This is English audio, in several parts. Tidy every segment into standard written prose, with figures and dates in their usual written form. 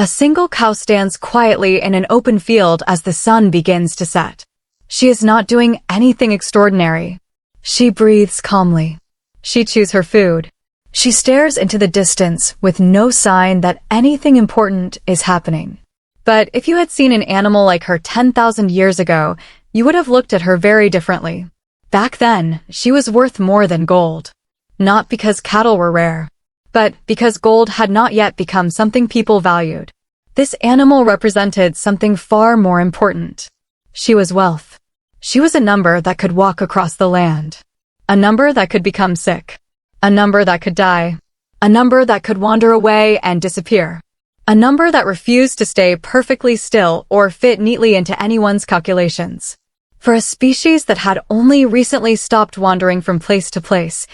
A single cow stands quietly in an open field as the sun begins to set. She is not doing anything extraordinary. She breathes calmly. She chews her food. She stares into the distance with no sign that anything important is happening. But if you had seen an animal like her 10,000 years ago, you would have looked at her very differently. Back then, she was worth more than gold. Not because cattle were rare, but because gold had not yet become something people valued. This animal represented something far more important. She was wealth. She was a number that could walk across the land. A number that could become sick. A number that could die. A number that could wander away and disappear. A number that refused to stay perfectly still or fit neatly into anyone's calculations. For a species that had only recently stopped wandering from place to place,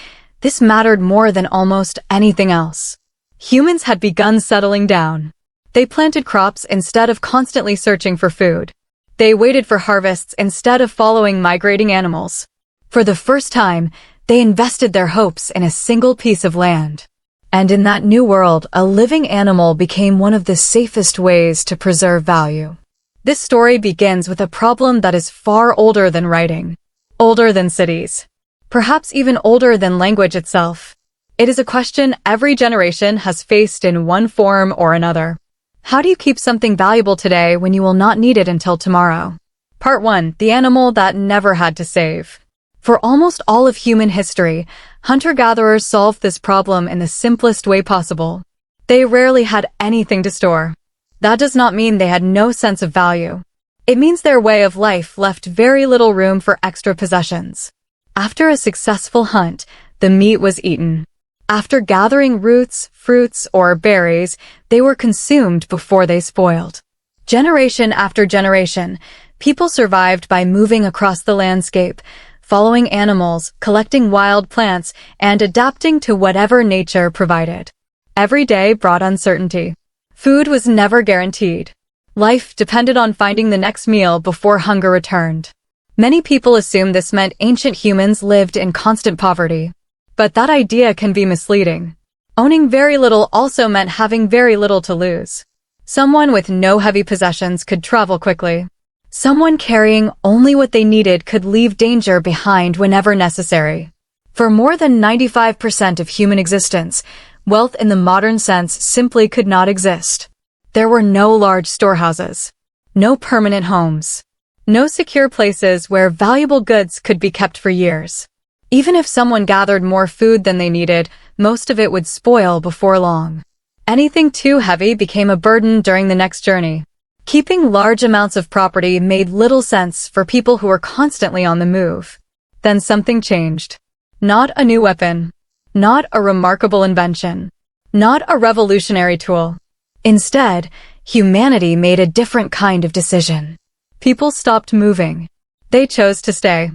this mattered more than almost anything else. Humans had begun settling down. They planted crops instead of constantly searching for food. They waited for harvests instead of following migrating animals. For the first time, they invested their hopes in a single piece of land. And in that new world, a living animal became one of the safest ways to preserve value. This story begins with a problem that is far older than writing, older than cities, perhaps even older than language itself. It is a question every generation has faced in one form or another. How do you keep something valuable today when you will not need it until tomorrow? Part 1. The animal that never had to save. For almost all of human history, hunter-gatherers solved this problem in the simplest way possible. They rarely had anything to store. That does not mean they had no sense of value. It means their way of life left very little room for extra possessions. After a successful hunt, the meat was eaten. After gathering roots, fruits, or berries, they were consumed before they spoiled. Generation after generation, people survived by moving across the landscape, following animals, collecting wild plants, and adapting to whatever nature provided. Every day brought uncertainty. Food was never guaranteed. Life depended on finding the next meal before hunger returned. Many people assume this meant ancient humans lived in constant poverty. But that idea can be misleading. Owning very little also meant having very little to lose. Someone with no heavy possessions could travel quickly. Someone carrying only what they needed could leave danger behind whenever necessary. For more than 95% of human existence, wealth in the modern sense simply could not exist. There were no large storehouses, no permanent homes, no secure places where valuable goods could be kept for years. Even if someone gathered more food than they needed, most of it would spoil before long. Anything too heavy became a burden during the next journey. Keeping large amounts of property made little sense for people who were constantly on the move. Then something changed. Not a new weapon. Not a remarkable invention. Not a revolutionary tool. Instead, humanity made a different kind of decision. People stopped moving. They chose to stay.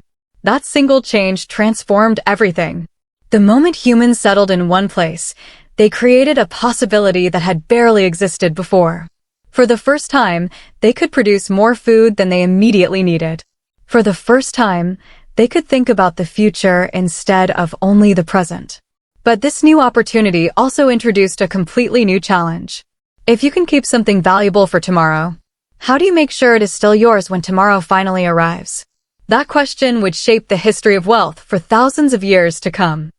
That single change transformed everything. The moment humans settled in one place, they created a possibility that had barely existed before. For the first time, they could produce more food than they immediately needed. For the first time, they could think about the future instead of only the present. But this new opportunity also introduced a completely new challenge. If you can keep something valuable for tomorrow, how do you make sure it is still yours when tomorrow finally arrives? That question would shape the history of wealth for thousands of years to come.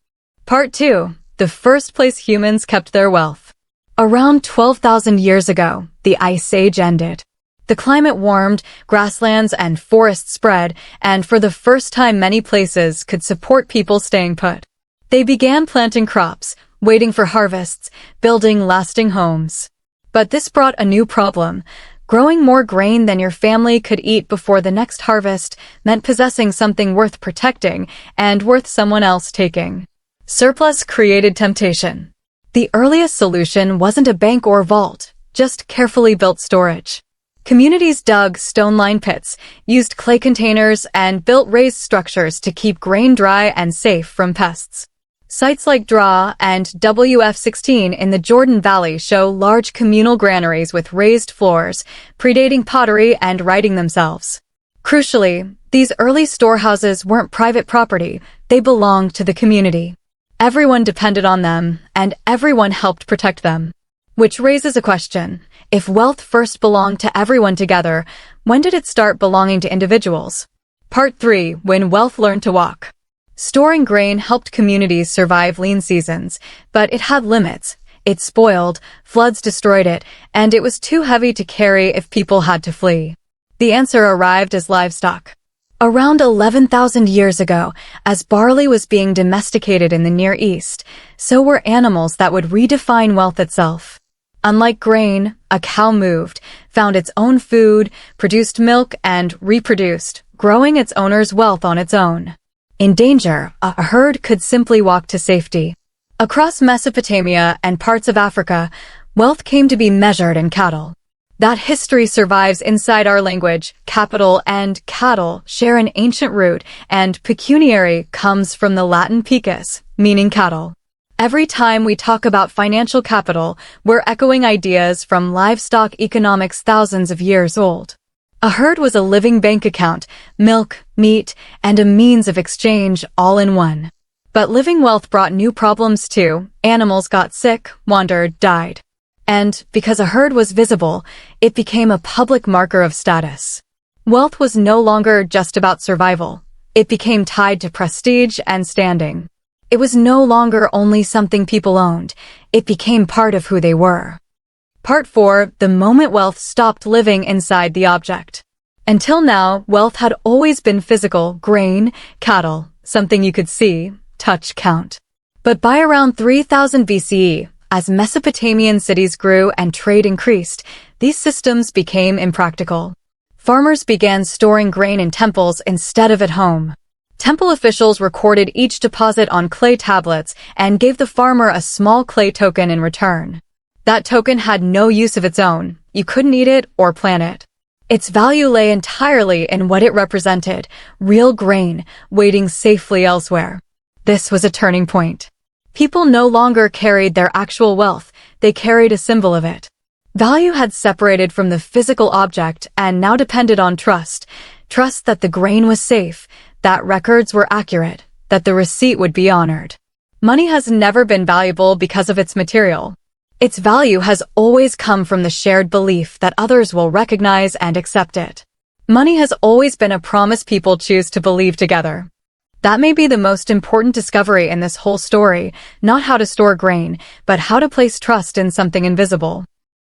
Part 2. The first place humans kept their wealth. Around 12,000 years ago, the Ice Age ended. The climate warmed, grasslands and forests spread, and for the first time many places could support people staying put. They began planting crops, waiting for harvests, building lasting homes. But this brought a new problem. Growing more grain than your family could eat before the next harvest meant possessing something worth protecting and worth someone else taking. Surplus created temptation. The earliest solution wasn't a bank or vault, just carefully built storage. Communities dug stone-lined pits, used clay containers, and built raised structures to keep grain dry and safe from pests. Sites like Draa and WF16 in the Jordan Valley show large communal granaries with raised floors, predating pottery and writing themselves. Crucially, these early storehouses weren't private property, they belonged to the community. Everyone depended on them, and everyone helped protect them. Which raises a question. If wealth first belonged to everyone together, when did it start belonging to individuals? Part 3. When wealth learned to walk. Storing grain helped communities survive lean seasons, but it had limits. It spoiled, floods destroyed it, and it was too heavy to carry if people had to flee. The answer arrived as livestock. Around 11,000 years ago, as barley was being domesticated in the Near East, so were animals that would redefine wealth itself. Unlike grain, a cow moved, found its own food, produced milk, and reproduced, growing its owner's wealth on its own. In danger, a herd could simply walk to safety. Across Mesopotamia and parts of Africa, wealth came to be measured in cattle. That history survives inside our language. Capital and cattle share an ancient root, and pecuniary comes from the Latin pecus, meaning cattle. Every time we talk about financial capital, we're echoing ideas from livestock economics thousands of years old. A herd was a living bank account, milk, meat, and a means of exchange all in one. But living wealth brought new problems too. Animals got sick, wandered, died. And because a herd was visible, it became a public marker of status. Wealth was no longer just about survival. It became tied to prestige and standing. It was no longer only something people owned. It became part of who they were. Part 4. The moment wealth stopped living inside the object. Until now, wealth had always been physical: grain, cattle, something you could see, touch, count. But by around 3000 BCE, as Mesopotamian cities grew and trade increased, these systems became impractical. Farmers began storing grain in temples instead of at home. Temple officials recorded each deposit on clay tablets and gave the farmer a small clay token in return. That token had no use of its own. You couldn't eat it or plant it. Its value lay entirely in what it represented: real grain, waiting safely elsewhere. This was a turning point. People no longer carried their actual wealth, they carried a symbol of it. Value had separated from the physical object and now depended on trust. Trust that the grain was safe, that records were accurate, that the receipt would be honored. Money has never been valuable because of its material. Its value has always come from the shared belief that others will recognize and accept it. Money has always been a promise people choose to believe together. That may be the most important discovery in this whole story, not how to store grain, but how to place trust in something invisible.